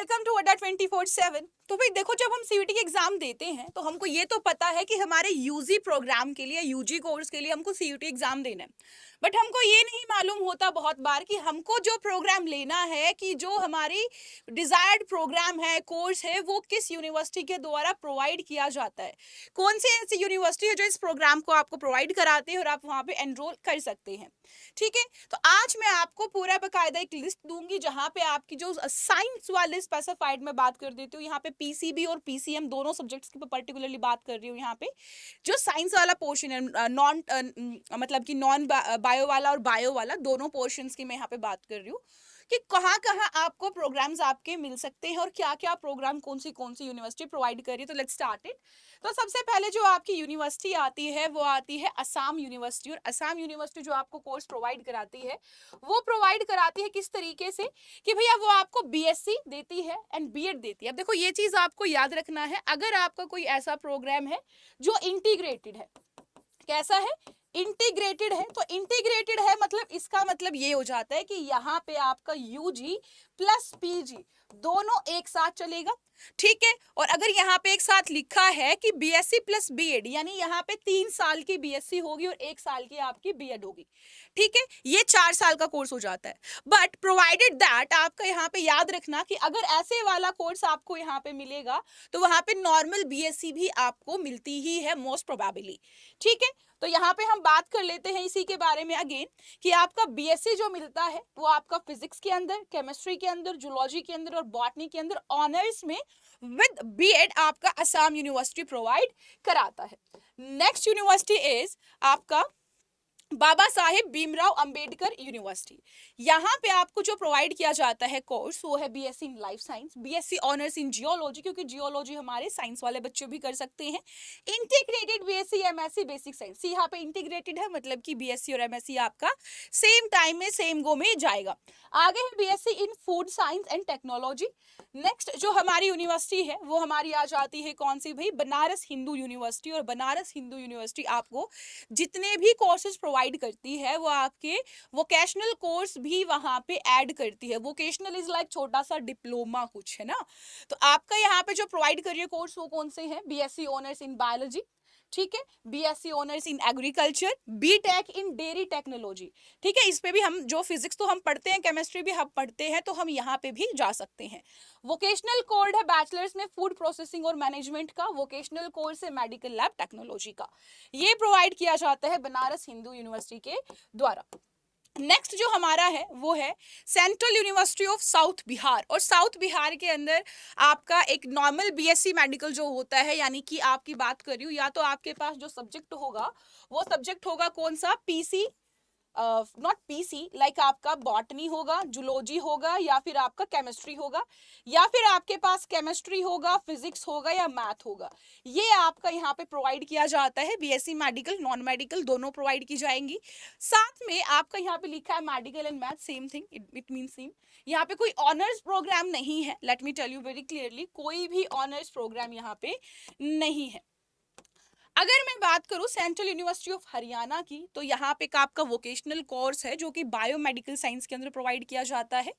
Welcome to अड्डा 24/7। तो भाई देखो, जब हम सीयूटी के एग्जाम देते हैं तो हमको ये तो पता है कि हमारे यूजी प्रोग्राम के लिए, यूजी कोर्स के लिए हमको सीयूटी एग्जाम देना है। बट हमको ये नहीं मालूम होता बहुत बार कि हमको जो प्रोग्राम लेना है, कि जो हमारी डिजायर्ड प्रोग्राम है, कोर्स है, वो किस यूनिवर्सिटी के द्वारा प्रोवाइड किया जाता है। कौन सी ऐसी यूनिवर्सिटी है जो इस प्रोग्राम को आपको प्रोवाइड कराती है और आप वहाँ पे एनरोल कर सकते हैं। ठीक है, तो आज मैं आपको पूरा बकायदा एक लिस्ट दूंगी जहाँ पे आपकी जो साइंस वाले स्पेसिफाइड में बात कर देती हूँ। यहाँ पे पीसीबी और पीसीएम दोनों सब्जेक्ट्स की पर्टिकुलरली बात कर रही हूँ। यहाँ पे जो साइंस वाला पोर्शन है, नॉन मतलब कि नॉन बायो वाला और बायो वाला, दोनों पोर्शंस की मैं यहाँ पे बात कर रही हूँ कि कहाँ कहाँ आपको प्रोग्राम्स आपके मिल सकते हैं और क्या क्या प्रोग्राम कौन सी यूनिवर्सिटी प्रोवाइड कर रही है। तो लेट्स स्टार्ट इट। तो सबसे पहले जो आपकी यूनिवर्सिटी आती है वो आती है असम यूनिवर्सिटी। और असम यूनिवर्सिटी जो आपको कोर्स प्रोवाइड कराती है, वो प्रोवाइड कराती है किस तरीके से कि भैया वो आपको बीएससी देती है एंड बीएड देती है। अब देखो, ये चीज आपको याद रखना है, अगर आपका कोई ऐसा प्रोग्राम है जो इंटीग्रेटेड है। कैसा है? इंटीग्रेटेड है। तो इंटीग्रेटेड है मतलब इसका मतलब ये हो जाता है कि यहाँ पे आपका यूजी प्लस पीजी दोनों एक साथ चलेगा। ठीक है, और अगर यहाँ पे एक साथ लिखा है कि बीएससी प्लस बीएड, यानी यहाँ पे 3 साल की बीएससी होगी और 1 साल की आपकी बीएड होगी। ठीक है, ये 4 साल का कोर्स हो जाता है। बट प्रोवाइडेड दैट, आपका यहाँ पे याद रखना कि अगर ऐसे वाला कोर्स आपको यहाँ पे मिलेगा तो वहां पे नॉर्मल बीएससी भी आपको मिलती ही है मोस्ट प्रोबेबली। ठीक है, तो यहाँ पे हम बात कर लेते हैं इसी के बारे में अगेन कि आपका बीएससी जो मिलता है वो आपका फिजिक्स के अंदर, केमिस्ट्री के अंदर, जूलॉजी के अंदर और बॉटनी के अंदर ऑनर्स में विद बीएड आपका असम यूनिवर्सिटी प्रोवाइड कराता है। नेक्स्ट यूनिवर्सिटी इज आपका बाबा साहेब भीमराव अंबेडकर यूनिवर्सिटी। यहाँ पे आपको जो प्रोवाइड किया जाता है कोर्स वो है BSc in life science, BSc honours in geology, क्योंकि जियोलॉजी हमारे साइंस वाले बच्चे भी कर सकते हैं। Integrated BSc MSc basic science, यहाँ पे इंटीग्रेटेड है मतलब कि बीएससी और एमएससी आपका सेम टाइम में सेम गो में जाएगा। आगे है BSc in food science and technology. Next जो हमारी यूनिवर्सिटी है वो हमारी आ जाती है कौन सी भाई? बनारस हिंदू यूनिवर्सिटी। और बनारस हिंदू यूनिवर्सिटी आपको जितने भी कोर्सेज प्रोवाइड करती है वो आपके वोकेशनल कोर्स भी वहां पे ऐड करती है। वोकेशनल इज लाइक छोटा सा डिप्लोमा कुछ है ना। तो आपका यहाँ पे जो प्रोवाइड कर रही है कोर्स वो कौन से हैं? बीएससी ऑनर्स इन बायोलॉजी, ठीक है, BSc honours in agriculture, BTech in dairy technology. ठीक है, इस पे भी हम जो फिजिक्स तो हम पढ़ते हैं, केमिस्ट्री भी हम पढ़ते हैं, तो हम यहाँ पे भी जा सकते हैं। वोकेशनल कोर्स है बैचलर्स में फूड प्रोसेसिंग और मैनेजमेंट का, वोकेशनल कोर्स है मेडिकल लैब टेक्नोलॉजी का। ये प्रोवाइड किया जाता है बनारस हिंदू यूनिवर्सिटी के द्वारा। नेक्स्ट जो हमारा है वो है central university of south Bihar. और साउथ बिहार के अंदर आपका एक नॉर्मल बीएससी मेडिकल जो होता है, यानी कि आपकी बात कर रही हूँ, या तो आपके पास जो सब्जेक्ट होगा वो सब्जेक्ट होगा कौन सा? पीसी, नॉट पीसी, लाइक आपका बॉटनी होगा, जूलॉजी होगा, या फिर आपका केमिस्ट्री होगा, या फिर आपके पास केमिस्ट्री होगा, फिजिक्स होगा या मैथ होगा। ये आपका यहाँ पे प्रोवाइड किया जाता है। बीएससी मेडिकल, नॉन मेडिकल दोनों प्रोवाइड की जाएंगी। साथ में आपका यहाँ पे लिखा है medical and math, same thing, it mean same. यहाँ पे कोई ऑनर्स प्रोग्राम नहीं है, let me tell you very clearly, कोई भी ऑनर्स प्रोग्राम यहाँ पे नहीं है। अगर मैं बात करूं सेंट्रल यूनिवर्सिटी ऑफ हरियाणा की, तो यहाँ पे का आपका वोकेशनल कोर्स है जो कि बायोमेडिकल साइंस के अंदर प्रोवाइड किया जाता है।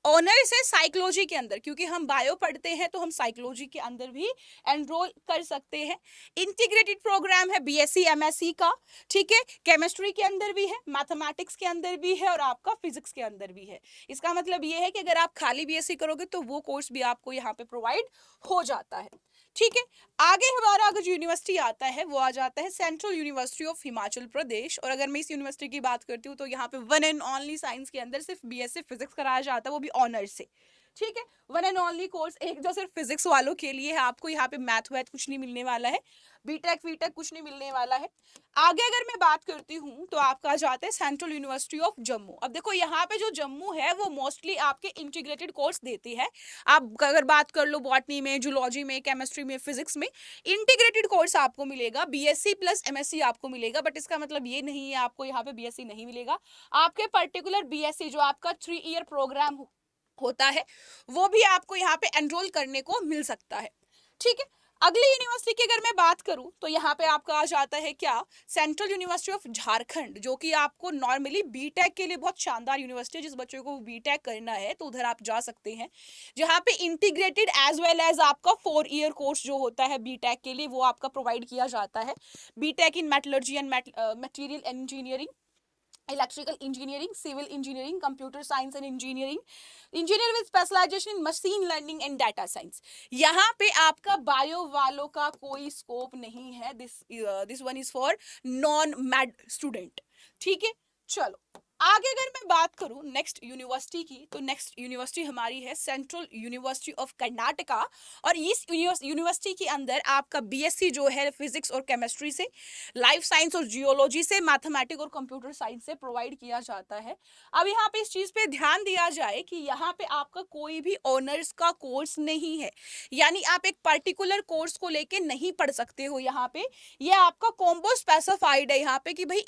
ऑनर्स है साइकोलॉजी के अंदर, क्योंकि हम बायो पढ़ते हैं तो हम साइकोलॉजी के अंदर भी एनरोल कर सकते हैं। इंटीग्रेटेड प्रोग्राम है बीएससी एमएससी का, ठीक है, केमिस्ट्री के अंदर भी है, मैथमेटिक्स के अंदर भी है और आपका फिजिक्स के अंदर भी है। इसका मतलब ये है कि अगर आप खाली बीएससी करोगे तो वो कोर्स भी आपको यहाँ पे प्रोवाइड हो जाता है। ठीक है, आगे हमारा अगर जो यूनिवर्सिटी आता है वो आ जाता है central university of Himachal Pradesh. और अगर मैं इस यूनिवर्सिटी की बात करती हूँ तो यहाँ पे वन एंड ओनली साइंस के अंदर सिर्फ बीएससी फिजिक्स कराया जाता है, वो भी ऑनर्स से। ठीक है, वन एंड ओनली कोर्स एक जो सिर्फ फिजिक्स वालों के लिए है। आपको यहाँ पे मैथ वैथ कुछ नहीं मिलने वाला है, बीटेक वीटेक कुछ नहीं मिलने वाला है। आगे अगर मैं बात करती हूँ तो आपका जाता है सेंट्रल यूनिवर्सिटी ऑफ जम्मू। अब देखो, यहाँ पे जो जम्मू है वो मोस्टली आपके इंटीग्रेटेड कोर्स देती है। आप अगर बात कर लो बॉटनी में, जूलॉजी में, केमिस्ट्री में, फिजिक्स में, इंटीग्रेटेड कोर्स आपको मिलेगा, बीएससी प्लस एमएससी आपको मिलेगा। बट इसका मतलब ये नहीं है आपको यहाँ पे बीएससी नहीं मिलेगा। आपके पर्टिकुलर बीएससी जो आपका 3 ईयर प्रोग्राम होता है वो भी आपको यहाँ पे एनरोल करने को मिल सकता है। ठीक है, अगली यूनिवर्सिटी की अगर मैं बात करूं तो यहाँ पे आपका आ जाता है क्या, सेंट्रल यूनिवर्सिटी ऑफ झारखंड, जो कि आपको नॉर्मली बीटेक के लिए बहुत शानदार यूनिवर्सिटी है। जिस बच्चों को बीटेक करना है तो उधर आप जा सकते हैं, जहाँ पे इंटीग्रेटेड एज वेल एज आपका 4 ईयर कोर्स जो होता है बीटेक के लिए वो आपका प्रोवाइड किया जाता है। BTech in metallurgy and material engineering, electrical engineering, civil engineering, computer science and engineering, engineer with specialisation in machine learning and data science. यहाँ पे आपका बायो वालों का कोई स्कोप नहीं है, this one is for non mad student. ठीक है, चलो आगे अगर मैं बात करूं नेक्स्ट यूनिवर्सिटी की, तो नेक्स्ट यूनिवर्सिटी हमारी है सेंट्रल यूनिवर्सिटी ऑफ कर्नाटका। और इस यूनिवर्सिटी के अंदर आपका बीएससी जो है फिजिक्स और केमिस्ट्री से, लाइफ साइंस और जियोलॉजी से, मैथमेटिक्स और कंप्यूटर साइंस से प्रोवाइड किया जाता है। अब यहाँ पे इस चीज पे ध्यान दिया जाए कि यहाँ पे आपका कोई भी ऑनर्स का कोर्स नहीं है, यानी आप एक पर्टिकुलर कोर्स को लेके नहीं पढ़ सकते हो। यहाँ पे ये आपका कॉम्बो स्पेसिफाइड है यहाँ पे कि भाई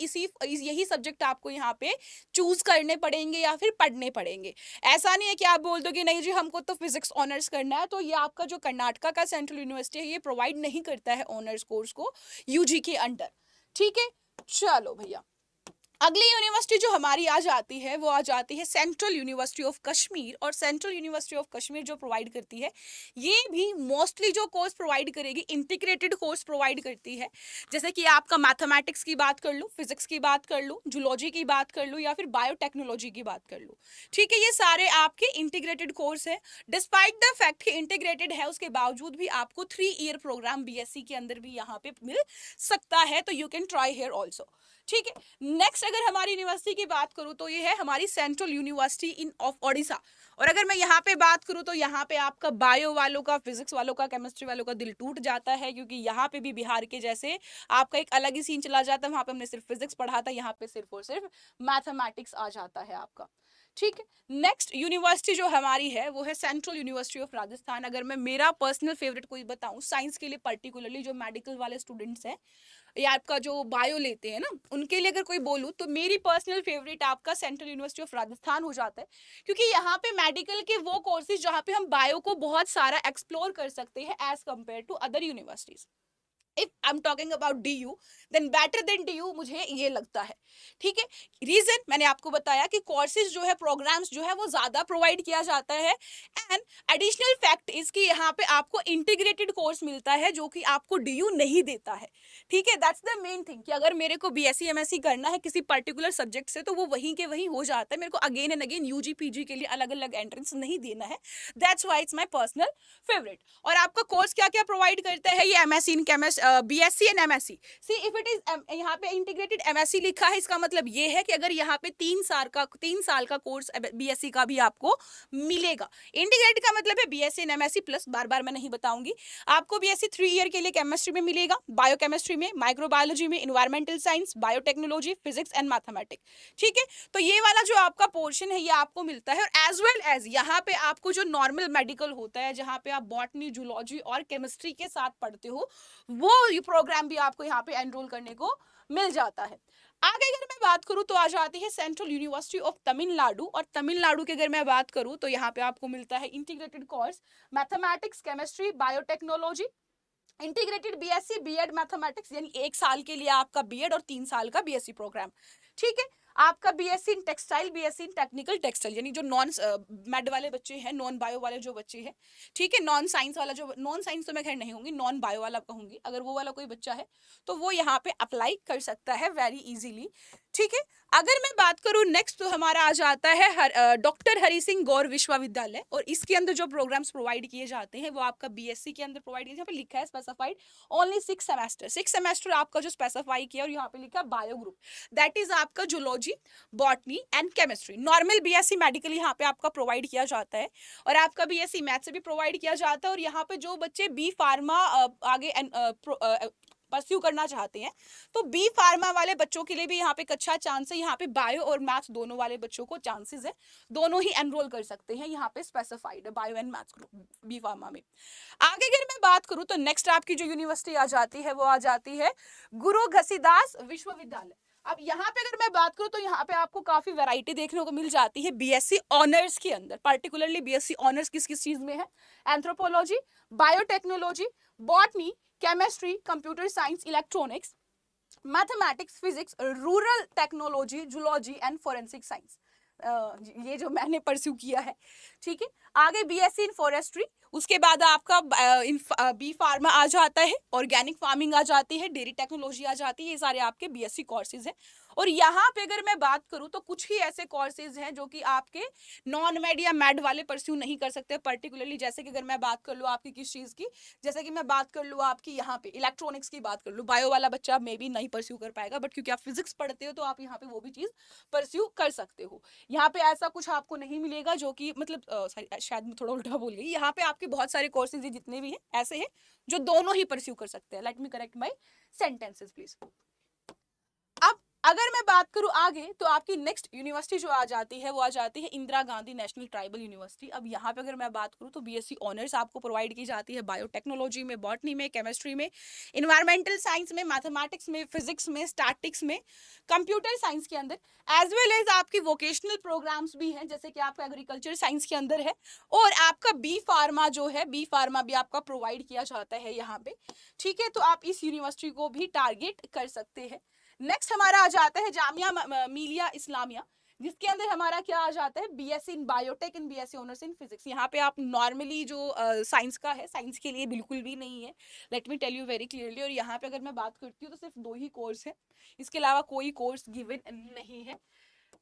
यही सब्जेक्ट आपको यहाँ पे चूज करने पड़ेंगे या फिर पढ़ने पड़ेंगे। ऐसा नहीं है कि आप बोल दो कि नहीं जी हमको तो फिजिक्स ऑनर्स करना है, तो ये आपका जो कर्नाटका का सेंट्रल यूनिवर्सिटी है ये प्रोवाइड नहीं करता है ऑनर्स कोर्स को यूजी के अंडर। ठीक है, चलो भैया अगली यूनिवर्सिटी जो हमारी आ जाती है वो आ जाती है सेंट्रल यूनिवर्सिटी ऑफ कश्मीर। और सेंट्रल यूनिवर्सिटी ऑफ कश्मीर जो प्रोवाइड करती है ये भी मोस्टली जो कोर्स प्रोवाइड करेगी इंटीग्रेटेड कोर्स प्रोवाइड करती है। जैसे कि आपका मैथमेटिक्स की बात कर लूँ, फिजिक्स की बात कर लूँ, जूलॉजी की बात कर लूँ या फिर बायोटेक्नोलॉजी की बात कर लूँ। ठीक है, ये सारे आपके इंटीग्रेटेड कोर्स है। डिस्पाइट द फैक्ट कि इंटीग्रेटेड है उसके बावजूद भी आपको 3 ईयर प्रोग्राम बीएससी के अंदर भी यहाँ पे मिल सकता है, तो you can try here also. ठीक है, नेक्स्ट अगर हमारी यूनिवर्सिटी की बात करूं तो ये है हमारी central university in of Odisha. और अगर मैं यहाँ पे बात करूं तो यहाँ पे आपका बायो वालों का, फिजिक्स वालों का, केमिस्ट्री वालों का दिल टूट जाता है, क्योंकि यहाँ पे भी बिहार के जैसे आपका एक अलग ही सीन चला जाता है। वहां पे हमने सिर्फ फिजिक्स पढ़ा था, यहाँ पे सिर्फ और सिर्फ मैथमेटिक्स आ जाता है आपका। ठीक है, नेक्स्ट यूनिवर्सिटी जो हमारी है वो है सेंट्रल यूनिवर्सिटी ऑफ राजस्थान। अगर मैं मेरा पर्सनल फेवरेट कोई बताऊं साइंस के लिए, पर्टिकुलरली जो मेडिकल वाले स्टूडेंट्स हैं या आपका जो बायो लेते हैं ना, उनके लिए अगर कोई बोलूं तो मेरी पर्सनल फेवरेट आपका सेंट्रल यूनिवर्सिटी ऑफ राजस्थान हो जाता है, क्योंकि यहाँ पे मेडिकल के वो कोर्सेज जहाँ पे हम बायो को बहुत सारा एक्सप्लोर कर सकते हैं as compare to other universities. If I am talking about DU, then better than DU मुझे ये लगता है। ठीक है, रीजन मैंने आपको बताया कि कोर्सेज जो है, प्रोग्राम्स जो है वो ज्यादा प्रोवाइड किया जाता है। एंड एडिशनल फैक्ट इज कि यहाँ पे आपको इंटीग्रेटेड कोर्स मिलता है जो कि आपको DU नहीं देता है। ठीक है, दैट्स द मेन थिंग कि अगर मेरे को BSc MSc करना है किसी पर्टिकुलर सब्जेक्ट से तो वो वहीं के वहीं हो जाता है, मेरे को again and again UG PG के लिए अलग अलग एंट्रेंस नहीं देना है। That's why it's my personal favourite. और आपका कोर्स क्या क्या प्रोवाइड करता है, ये MSc in BSc and MSc। See if it is यहाँ पे इंटीग्रेटेड MSc लिखा है, इसका मतलब ये है कि अगर यहाँ पे 3 साल का कोर्स BSc का भी आपको मिलेगा। इंटीग्रेटेड का मतलब है BSc एंड MSc प्लस, बार बार मैं नहीं बताऊंगी। आपको BSc 3 ईयर के लिए केमिस्ट्री में मिलेगा, बायोकेमिस्ट्री में, माइक्रोबायोलॉजी में, environmental science, biotechnology, physics and mathematics. ठीक है, तो ये वाला जो आपका पोर्शन है ये आपको मिलता है। और एज वेल एज यहाँ पे आपको जो नॉर्मल मेडिकल होता है, जहाँ पे आप बॉटनी, जूलॉजी और केमिस्ट्री के साथ पढ़ते हो, वो प्रोग्राम भी आपको यहाँ पे एनरोल करने को मिल जाता है। आगे अगर मैं बात करूं तो आ जाती है सेंट्रल यूनिवर्सिटी ऑफ तमिलनाडु। और तमिलनाडु की अगर मैं बात करूं तो यहाँ पे आपको मिलता है integrated course mathematics, chemistry, biotechnology, integrated BSc B.Ed mathematics, यानी 1 साल के लिए आपका B.Ed और 3 साल का BSc प्रोग्राम। ठीक है, आपका BSc in textile, BSc in technical textile, यानी जो नॉन मेड वाले बच्चे हैं, नॉन बायो वाले जो बच्चे हैं, ठीक है, नॉन साइंस वाला जो, नॉन साइंस तो मैं खैर नहीं होंगी, नॉन बायो वाला कहूंगी, अगर वो वाला कोई बच्चा है तो वो यहाँ पे अप्लाई कर सकता है वेरी इजीली। ठीक है, अगर मैं बात करूं नेक्स्ट तो हमारा आ जाता है डॉक्टर हरि सिंह गौर विश्वविद्यालय। और इसके अंदर जो प्रोग्राम्स प्रोवाइड किए जाते हैं वो आपका BSc के अंदर प्रोवाइड किए, यहाँ पे लिखा है स्पेसिफाइड ओनली 6 सेमेस्टर। 6 सेमेस्टर आपका जो स्पेसिफाई किया, और यहाँ पे लिखा बायो ग्रुप, दैट इज आपका zoology, botany and chemistry. Normal BSc medical यहाँ पे आपका प्रोवाइड किया जाता है, और आपका BSc मैथ से भी प्रोवाइड किया जाता है। और यहाँ पे जो बच्चे B फार्मा आगे परस्यू करना चाहते हैं तो B फार्मा वाले बच्चों के लिए भी यहाँ पे एक अच्छा चांस है। यहाँ पे बायो और मैथ्स दोनों वाले बच्चों को चांसेस है, दोनों ही एनरोल कर सकते हैं, यहाँ पे स्पेसिफाइड है bio and maths group B pharma में। आगे अगर मैं बात करूं तो नेक्स्ट आपकी जो यूनिवर्सिटी आ जाती है वो आ जाती है गुरु घसीदास विश्वविद्यालय। अब यहाँ पे अगर मैं बात करूं तो यहाँ पे आपको काफी वैरायटी देखने को मिल जाती है BSc ऑनर्स के अंदर। पर्टिकुलरली BSc ऑनर्स किस किस चीज में है, anthropology, biotechnology, botany, chemistry, computer science, electronics, mathematics, physics, rural technology, zoology and forensic science, ये जो मैंने परस्यू किया है। ठीक है, आगे बीएससी इन फॉरेस्ट्री, उसके बाद आपका बी फार्मा आ जाता है, ऑर्गेनिक फार्मिंग आ जाती है, डेयरी टेक्नोलॉजी आ जाती है, ये सारे आपके बीएससी कोर्सेज हैं। और यहाँ पे अगर मैं बात करूँ तो कुछ ही ऐसे कोर्सेज हैं जो कि आपके नॉन मेड या मेड वाले परस्यू नहीं कर सकते पर्टिकुलरली। जैसे कि अगर मैं बात कर लूँ आपकी किस चीज़ की, जैसे कि मैं बात कर लूँ आपकी यहाँ पे इलेक्ट्रॉनिक्स की बात कर लूँ, बायो वाला बच्चा मे भी नहीं परस्यू कर पाएगा, बट क्योंकि आप फिजिक्स पढ़ते हो तो आप यहाँ पे वो भी चीज़ परस्यू कर सकते हो। यहाँ पे ऐसा कुछ आपको नहीं मिलेगा जो कि मतलब शायद मैं थोड़ा उल्टा बोल गई, यहाँ पे आपके बहुत सारे कोर्सेज जितने भी हैं ऐसे हैं जो दोनों ही परस्यू कर सकते हैं। Let me correct my sentences please. अब अगर मैं बात करूं आगे तो आपकी नेक्स्ट यूनिवर्सिटी जो आ जाती है वो आ जाती है Indira Gandhi national tribal university. अब यहाँ पे अगर मैं बात करूं तो बीएससी ऑनर्स आपको प्रोवाइड की जाती है बायोटेक्नोलॉजी में, बॉटनी में, केमिस्ट्री में, इन्वायरमेंटल साइंस में, मैथमेटिक्स में, फिजिक्स में, स्टैटिक्स में, कंप्यूटर साइंस के अंदर, एज वेल एज आपकी वोकेशनल प्रोग्राम्स भी हैं जैसे कि आपका एग्रीकल्चर साइंस के अंदर है। और आपका बी फार्मा जो है, बी फार्मा भी आपका प्रोवाइड किया जाता है यहाँ पे। ठीक है, तो आप इस यूनिवर्सिटी को भी टारगेट कर सकते हैं। नेक्स्ट हमारा आ जाता है जामिया मिलिया इस्लामिया, जिसके अंदर हमारा क्या आ जाता है, BSc in biotech and BSc honours in physics. यहाँ पे आप नॉर्मली जो साइंस का है, साइंस के लिए बिल्कुल भी नहीं है, let me tell you very clearly. और यहाँ पे अगर मैं बात करती हूँ तो सिर्फ 2 ही कोर्स है, इसके अलावा कोई कोर्स गिवन नहीं है।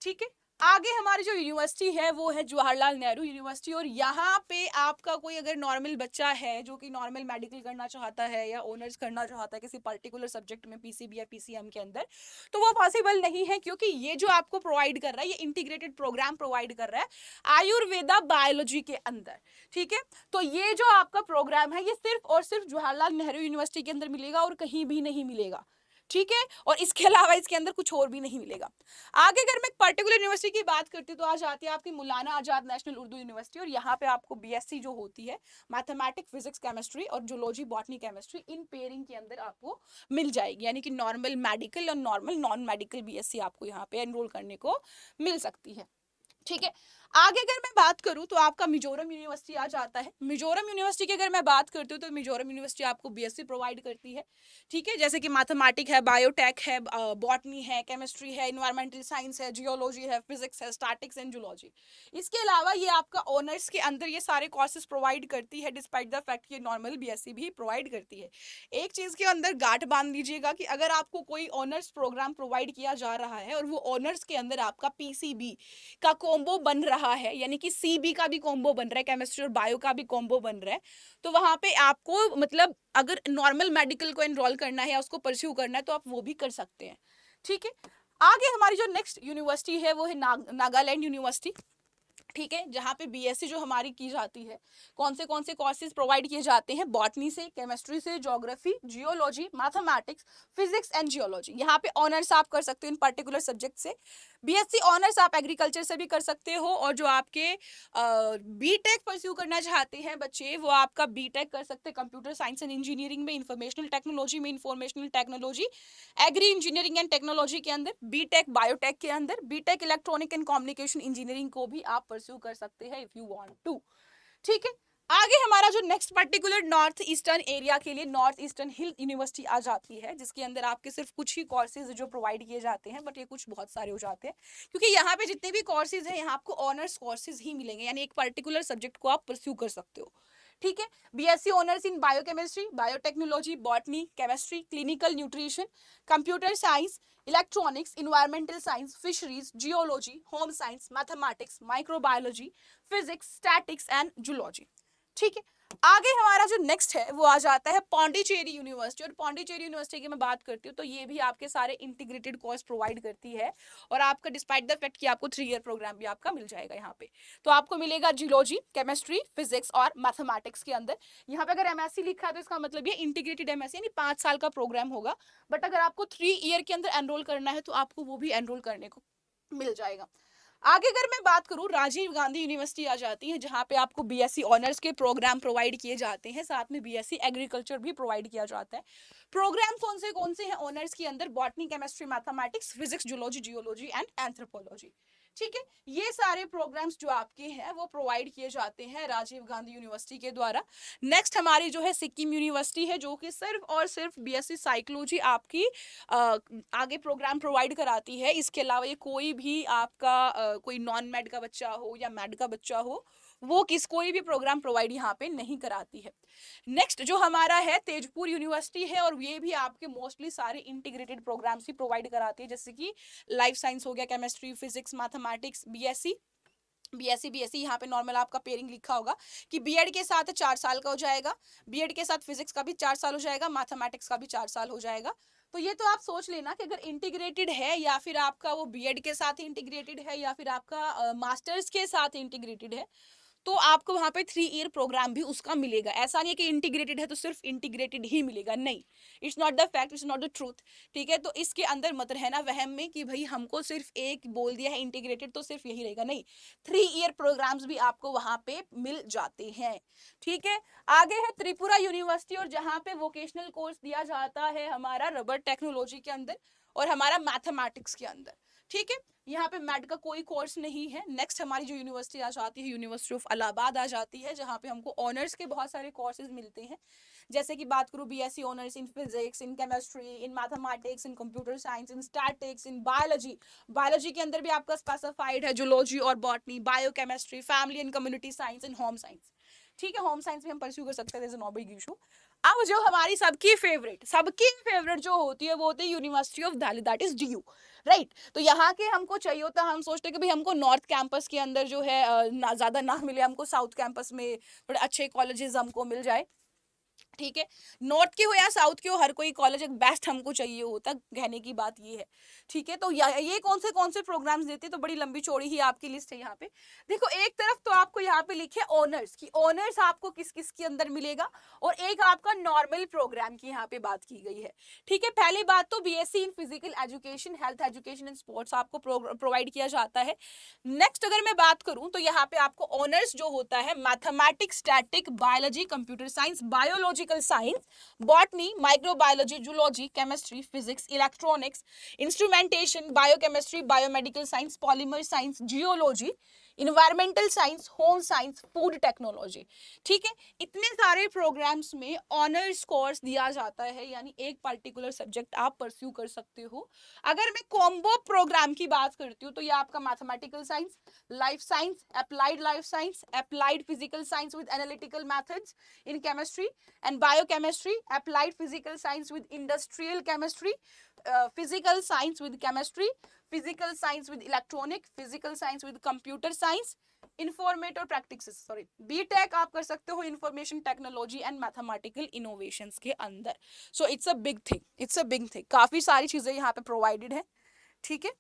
ठीक है, आगे हमारी जो यूनिवर्सिटी है वो है जवाहरलाल नेहरू यूनिवर्सिटी। और यहाँ पे आपका कोई अगर नॉर्मल बच्चा है जो कि नॉर्मल मेडिकल करना चाहता है या ऑनर्स करना चाहता है किसी पर्टिकुलर सब्जेक्ट में, पीसीबी या पीसीएम के अंदर, तो वो पॉसिबल नहीं है, क्योंकि ये जो आपको प्रोवाइड कर रहा है, ये इंटीग्रेटेड प्रोग्राम प्रोवाइड कर रहा है आयुर्वेदा बायोलॉजी के अंदर। ठीक है, तो ये जो आपका प्रोग्राम है ये सिर्फ और सिर्फ जवाहरलाल नेहरू यूनिवर्सिटी के अंदर मिलेगा और कहीं भी नहीं मिलेगा। ठीक है, और इसके अलावा इसके अंदर कुछ और भी नहीं मिलेगा। आगे अगर मैं पर्टिकुलर यूनिवर्सिटी की बात करती हूँ तो आ जाती है आपकी मौलाना आजाद नेशनल उर्दू यूनिवर्सिटी। और यहाँ पे आपको बीएससी जो होती है मैथमेटिक्स, फिजिक्स, केमिस्ट्री और zoology, botany, chemistry in pairing के अंदर आपको मिल जाएगी, यानी कि नॉर्मल मेडिकल और नॉर्मल नॉन मेडिकल बीएससी आपको यहाँ पे एनरोल करने को मिल सकती है। ठीक है, आगे अगर मैं बात करूं तो आपका मिजोरम यूनिवर्सिटी आ जाता है। मिजोरम यूनिवर्सिटी की अगर मैं बात करती हूँ तो मिजोरम यूनिवर्सिटी आपको बीएससी प्रोवाइड करती है। ठीक है, जैसे कि मैथमेटिक्स है, बायोटेक है, बॉटनी है, केमिस्ट्री है, इन्वायरमेंटल साइंस है, जियोलॉजी है, फिजिक्स है, स्टैटिक्स एंड जूलॉजी। इसके अलावा ये आपका ऑनर्स के अंदर ये सारे कोर्सेज प्रोवाइड करती है, डिस्पाइट द फैक्ट ये नॉर्मल बीएससी भी प्रोवाइड करती है। एक चीज के अंदर गांठ बांध लीजिएगा कि अगर आपको कोई ऑनर्स प्रोग्राम प्रोवाइड किया जा रहा है और वो ऑनर्स के अंदर आपका पीसीबी का कॉम्बो बन रहा है, यानी कि सीबी का भी कॉम्बो बन रहा है, केमिस्ट्री और बायो का भी कॉम्बो बन रहा है, तो वहां पे आपको मतलब अगर नॉर्मल मेडिकल को एनरोल करना है या उसको परस्यू करना है तो आप वो भी कर सकते हैं। ठीक है, आगे हमारी जो नेक्स्ट यूनिवर्सिटी है वो है नागालैंड यूनिवर्सिटी। ठीक है, जहाँ पे बीएससी जो हमारी की जाती है, कौन से कोर्सेज प्रोवाइड किए जाते हैं, बॉटनी से, केमिस्ट्री से, geography, geology, mathematics, physics and geology. यहाँ पे ऑनर्स आप कर सकते हो इन पर्टिकुलर सब्जेक्ट से। बीएससी ऑनर्स आप एग्रीकल्चर से भी कर सकते हो, और जो आपके बीटेक परस्यू करना चाहते हैं बच्चे वो आपका बीटेक कर सकते हैं कंप्यूटर साइंस एंड इंजीनियरिंग में, इंफॉर्मेशनल टेक्नोलॉजी में, informational technology, agri engineering and technology के अंदर, बीटेक बायोटेक के अंदर, BTech electronic and communication engineering को भी आप परस्यू कर सकते हैं इफ यू वांट टू। ठीक है, आगे हमारा जो next particular north eastern area के लिए नॉर्थ ईस्टर्न हिल यूनिवर्सिटी आ जाती है, जिसके अंदर आपके सिर्फ कुछ ही कोर्सेज जो प्रोवाइड किए जाते हैं, बट ये कुछ बहुत सारे हो जाते हैं, क्योंकि यहाँ पे जितने भी कोर्सेज हैं यहाँ आपको ऑनर्स कोर्सेज ही मिलेंगे, यानी एक पर्टिकुलर सब्जेक्ट को आप परस्यू कर सकते हो। ठीक है, BSc honours in biochemistry, biotechnology, botany, chemistry, clinical nutrition, computer science, electronics, environmental science, fisheries, geology, home science, mathematics, microbiology, physics, statics and zoology. ठीक है, आगे हमारा जो नेक्स्ट है वो आ जाता है पौंडीचेरी यूनिवर्सिटी। और पौंडीचेरी यूनिवर्सिटी की मैं बात करती हूँ तो ये भी आपके सारे इंटीग्रेटेड कोर्स प्रोवाइड करती है, और आपका डिस्पाइट द फैक्ट कि आपको 3 ईयर प्रोग्राम भी आपका मिल जाएगा यहाँ पे। तो आपको मिलेगा जियोलॉजी, केमिस्ट्री, फिजिक्स और मैथमेटिक्स के अंदर। यहाँ पे अगर एमएससी लिखा है तो इसका मतलब ये इंटीग्रेटेड एमएससी यानी 5 साल का प्रोग्राम होगा, बट अगर आपको 3 ईयर के अंदर एनरोल करना है तो आपको वो भी एनरोल करने को मिल जाएगा। आगे अगर मैं बात करूं राजीव गांधी यूनिवर्सिटी आ जाती है, जहां पे आपको बीएससी ऑनर्स के प्रोग्राम प्रोवाइड किए जाते हैं, साथ में बीएससी एग्रीकल्चर भी प्रोवाइड किया जाता है। प्रोग्राम कौन से हैं ऑनर्स के अंदर, botany, chemistry, mathematics, physics, zoology, geology and anthropology. ठीक है, ये सारे प्रोग्राम्स जो आपके हैं वो प्रोवाइड किए जाते हैं राजीव गांधी यूनिवर्सिटी के द्वारा। नेक्स्ट हमारी जो है सिक्किम यूनिवर्सिटी है, जो कि सिर्फ और सिर्फ बीएससी साइकोलॉजी आपकी आगे प्रोग्राम प्रोवाइड कराती है। इसके अलावा ये कोई भी आपका कोई नॉन मैड का बच्चा हो या मैड का बच्चा हो, वो कोई भी प्रोग्राम प्रोवाइड यहाँ पे नहीं कराती है। नेक्स्ट जो हमारा है तेजपुर यूनिवर्सिटी है, और ये भी आपके मोस्टली सारे इंटीग्रेटेड प्रोग्राम्स ही प्रोवाइड कराती है, जैसे कि लाइफ साइंस हो गया, केमिस्ट्री, फिजिक्स, मैथमेटिक्स, बीएससी यहाँ पे नॉर्मल आपका पेयरिंग लिखा होगा कि बीएड के साथ 4 साल का हो जाएगा, बीएड के साथ फिजिक्स का भी 4 साल हो जाएगा, मैथमेटिक्स का भी 4 साल हो जाएगा। तो ये तो आप सोच लेना कि अगर इंटीग्रेटेड है या फिर आपका वो बीएड के साथ इंटीग्रेटेड है या फिर आपका मास्टर्स के साथ इंटीग्रेटेड है, तो आपको वहां पे 3 ईयर प्रोग्राम भी उसका मिलेगा। ऐसा नहीं है कि इंटीग्रेटेड है तो सिर्फ इंटीग्रेटेड ही मिलेगा, नहीं, it's not the fact, it's not the truth. ठीक है, तो इसके अंदर मत रहना वहम में कि भाई हमको सिर्फ एक बोल दिया है इंटीग्रेटेड तो सिर्फ यही रहेगा, नहीं, 3 ईयर प्रोग्राम्स भी आपको वहां पे मिल जाते हैं। ठीक है, आगे है त्रिपुरा यूनिवर्सिटी, और जहाँ पे वोकेशनल कोर्स दिया जाता है हमारा रबर टेक्नोलॉजी के अंदर और हमारा मैथमेटिक्स के अंदर। ठीक है, यहाँ पे मैड का कोई कोर्स नहीं है। नेक्स्ट हमारी जो यूनिवर्सिटी आ जाती है, यूनिवर्सिटी ऑफ इलाहाबाद आ जाती है, जहाँ पे हमको ऑनर्स के बहुत सारे कोर्सेज मिलते हैं। जैसे कि बात करूँ BSc honours in physics, in chemistry, in mathematics, in computer science, in statics, in biology. Biology के अंदर भी आपका स्पेसिफाइड है जूलॉजी और botany, biochemistry, family and community science and home science. ठीक है, होम साइंस भी हम परस्यू कर सकते हैं, नो बिग इशू। अब जो हमारी सबकी फेवरेट जो होती है वो होती है university of Delhi, that is DU, right. तो यहाँ के हमको चाहिए होता है, हम सोचते हैं कि भाई हमको नॉर्थ कैंपस के अंदर जो है ना ज़्यादा ना मिले, हमको साउथ कैंपस में थोड़े अच्छे कॉलेजेस हमको मिल जाए। ठीक है, नॉर्थ के हो या साउथ के हो, हर कोई कॉलेज एक बेस्ट हमको चाहिए होता, कहने की बात ये है। ठीक है, तो ये कौन से प्रोग्राम्स देते हैं, तो बड़ी लंबी चौड़ी ही आपकी लिस्ट है यहाँ पे। देखो, एक तरफ तो आपको यहाँ पे लिखे ऑनर्स की, ऑनर्स आपको किस किस के अंदर मिलेगा, और एक आपका नॉर्मल प्रोग्राम की यहाँ पे बात की गई है। ठीक है, पहली बात तो BSc in physical education, health education and sports आपको प्रोवाइड किया जाता है। नेक्स्ट अगर मैं बात करूं तो यहाँ पे आपको ऑनर्स जो होता है mathematics, static, biology, computer science, biological science, botany, microbiology, zoology, chemistry, physics, electronics, instrumentation, biochemistry, biomedical science, polymer science, geology, environmental science, home science, food technology. ठीक है, इतने सारे प्रोग्राम्स में ऑनर्स कोर्स दिया जाता है, यानी एक पर्टिकुलर सब्जेक्ट आप परस्यू कर सकते हो। अगर मैं कॉम्बो प्रोग्राम की बात करती हूँ तो ये आपका mathematical science, life science, applied physical science with analytical methods in chemistry and biochemistry, applied physical science with industrial chemistry, physical science with chemistry, physical science with electronic, physical science with computer science, इन्फॉर्मेट और practices, sorry B Tech आप कर सकते हो information technology and mathematical innovations के अंदर। So it's a big thing, काफी सारी चीजें यहाँ पे प्रोवाइडेड है। ठीक है,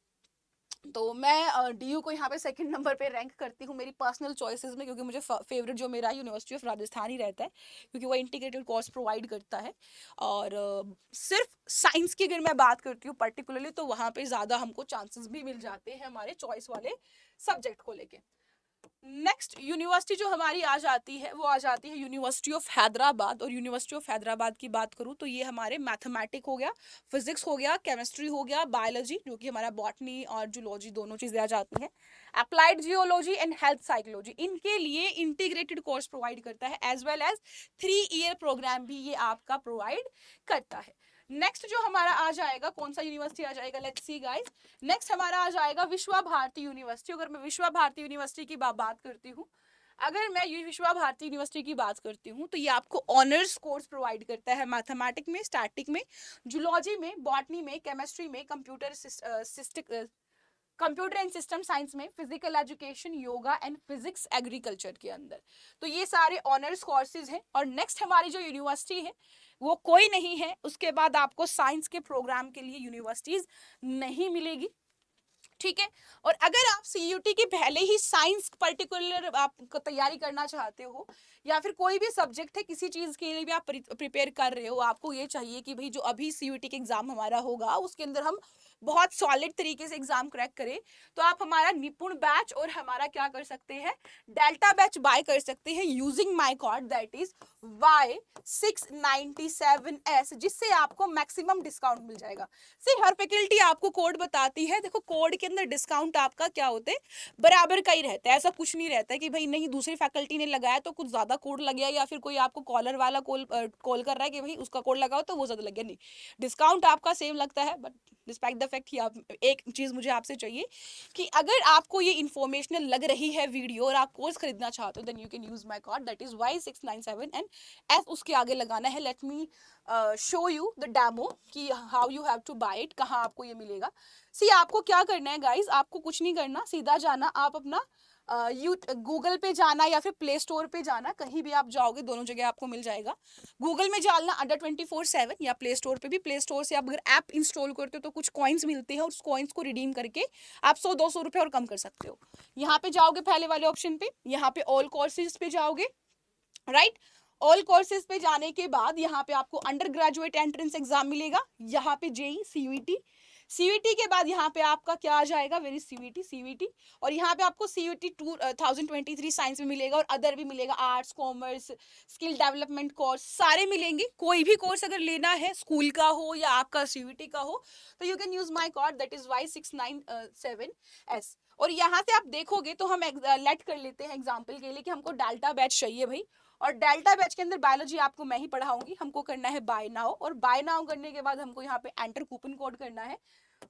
तो मैं डीयू को यहाँ पे सेकंड नंबर पे रैंक करती हूँ मेरी पर्सनल चॉइसेस में, क्योंकि मुझे फेवरेट जो मेरा यूनिवर्सिटी ऑफ राजस्थान ही रहता है, क्योंकि वो इंटीग्रेटेड कोर्स प्रोवाइड करता है। और सिर्फ साइंस की अगर मैं बात करती हूँ पर्टिकुलरली, तो वहाँ पे ज़्यादा हमको चांसेस भी मिल जाते हैं हमारे चॉइस वाले सब्जेक्ट को लेके। नेक्स्ट यूनिवर्सिटी जो हमारी आ जाती है वो आ जाती है यूनिवर्सिटी ऑफ हैदराबाद, और यूनिवर्सिटी ऑफ हैदराबाद की बात करूँ तो ये हमारे मैथमेटिक हो गया, फिजिक्स हो गया, केमिस्ट्री हो गया, बायोलॉजी जो कि हमारा बॉटनी और जूलॉजी दोनों चीज़ें आ जाती हैं, applied geology and health psychology, इनके लिए इंटीग्रेटेड कोर्स प्रोवाइड करता है, as well as 3 year program भी ये आपका प्रोवाइड करता है। नेक्स्ट जो हमारा आ जाएगा, कौन सा यूनिवर्सिटी आ जाएगा, लेट्स सी गाइस। नेक्स्ट हमारा आ जाएगा विश्वा भारती यूनिवर्सिटी। अगर मैं विश्वा भारती यूनिवर्सिटी की बात करती हूँ, अगर मैं विश्वा भारती यूनिवर्सिटी की बात करती हूँ, तो ये आपको ऑनर्स कोर्स प्रोवाइड करता है मैथमेटिक में, स्टैटिक में, जूलॉजी में, बॉटनी में, केमिस्ट्री में, कंप्यूटर एंड सिस्टम साइंस में, physical education, yoga and physics, agriculture के अंदर। तो ये सारे ऑनर्स कोर्सेज हैं। और नेक्स्ट हमारी जो यूनिवर्सिटी है वो कोई नहीं है, उसके बाद आपको साइंस के प्रोग्राम के लिए यूनिवर्सिटीज नहीं मिलेगी। ठीक है, और अगर आप सीयूटी के पहले ही साइंस पर्टिकुलर आप तैयारी करना चाहते हो, या फिर कोई भी सब्जेक्ट है, किसी चीज के लिए भी आप प्रिपेयर कर रहे हो, आपको ये चाहिए कि भाई जो अभी सीयूटी के एग्जाम हमारा होगा उसके अंदर हम बहुत सॉलिड तरीके से एग्जाम क्रैक करे, तो आप हमारा निपुण बैच और हमारा क्या कर सकते हैं, डेल्टा बैच बाय कर सकते हैं using my code that is Y697S, जिससे आपको मैक्सिमम डिस्काउंट मिल जाएगा। सिर्फ हर फैकल्टी आपको कोड बताती है, देखो कोड के अंदर डिस्काउंट आपका क्या होते हैं, बराबर का ही रहता है। ऐसा कुछ नहीं रहता है कि भाई नहीं दूसरी फैकल्टी ने लगाया तो कुछ ज्यादा कोड लग गया, या फिर कोई आपको कॉलर वाला कॉल कर रहा है कि भाई उसका कोड लगाओ तो वो ज्यादा लग गया। नहीं, डिस्काउंट आपका सेम लगता है। बट डिस्पाइट द फैक्ट कि आप, एक चीज मुझे आपसे चाहिए कि अगर आपको ये इन्फॉर्मेशनल लग रही है वीडियो और आप कोर्स खरीदना चाहते हो, then you can use my code that is Y697 and S उसके आगे लगाना है। Let me show you the demo कि how you have to buy it, कहाँ आपको ये मिलेगा। सी आपको क्या करना है गाइज, आपको कुछ नहीं करना, सीधा जाना आप अपना गूगल पे जाना या फिर प्ले स्टोर पे जाना, कहीं भी आप जाओगे दोनों जगह आपको मिल जाएगा। गूगल में डालना Under24/7 या प्ले स्टोर पे भी। प्ले स्टोर से आप अगर ऐप इंस्टॉल करते हो तो कुछ कॉइन्स मिलते हैं और उस कॉइन्स को रिडीम करके आप 100-200 रुपये और कम कर सकते हो। यहाँ पे जाओगे पहले वाले ऑप्शन पे, यहाँ पे ऑल कोर्सेज पे जाओगे, राइट। ऑल कोर्सेज पे जाने के बाद यहाँ पे आपको अंडर ग्रेजुएट एंट्रेंस एग्जाम मिलेगा, यहाँ पे जेई सीयूईटी, सीयूईटी के बाद यहाँ पे आपका क्या आ जाएगा, वेरी सीयूईटी, और यहाँ पे आपको सीयूईटी 2023 साइंस में मिलेगा और अदर भी मिलेगा, arts commerce skill development course सारे मिलेंगे। कोई भी कोर्स अगर लेना है, स्कूल का हो या आपका सीयूईटी का हो, तो you can use my code that is Y697S। और यहाँ से आप देखोगे तो हम लेट कर लेते हैं एग्जाम्पल के लिए कि हमको डेल्टा बैच चाहिए भाई, और डेल्टा बैच के अंदर बायोलॉजी आपको मैं ही पढ़ाऊंगी। हमको करना है बाय नाउ, और बाय नाउ करने के बाद हमको यहाँ पे एंटर कूपन कोड करना है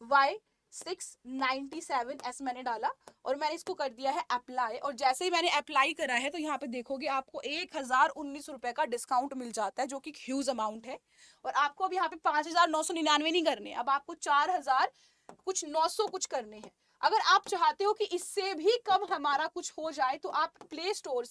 Y697S मैंने डाला और मैंने इसको कर दिया है अप्लाई। और जैसे ही मैंने अप्लाई करा है तो यहाँ पे देखोगे आपको 1019 रुपए का डिस्काउंट मिल जाता है, जो कि ह्यूज अमाउंट है। और आपको अब यहाँ पे 5,999 नहीं करने, अब आपको 4,000 कुछ 900 कुछ करने हैं। अगर आप चाहते हो कि इससे भी कम हमारा कुछ हो जाए तो आप प्ले स्टोर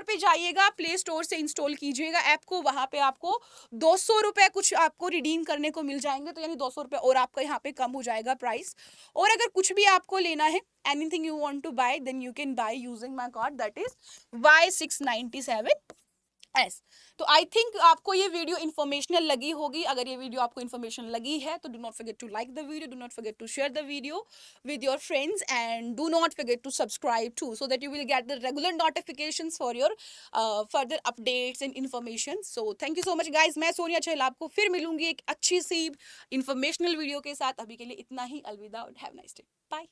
पे जाइएगा, प्ले स्टोर से इंस्टॉल कीजिएगा ऐप को, वहां पे आपको 200 रुपए कुछ आपको रिडीम करने को मिल जाएंगे, तो यानी 200 रुपए और आपका यहाँ पे कम हो जाएगा प्राइस। और अगर कुछ भी आपको लेना है, anything you want to buy, then you can buy using my code that is Y697S। तो आई थिंक आपको ये वीडियो इन्फॉर्मेशनल लगी होगी। अगर ये वीडियो आपको इन्फॉर्मेशन लगी है तो do not forget to like the video, do not forget to share the video with your friends, and do not forget to subscribe to, so that you will get the regular notifications for your further updates and information. So thank you so much guys. मैं सोनिया चहल आपको फिर मिलूंगी एक अच्छी सी informational video के साथ। अभी के लिए इतना ही, अलविदा और हैव नाइस डे, बाय।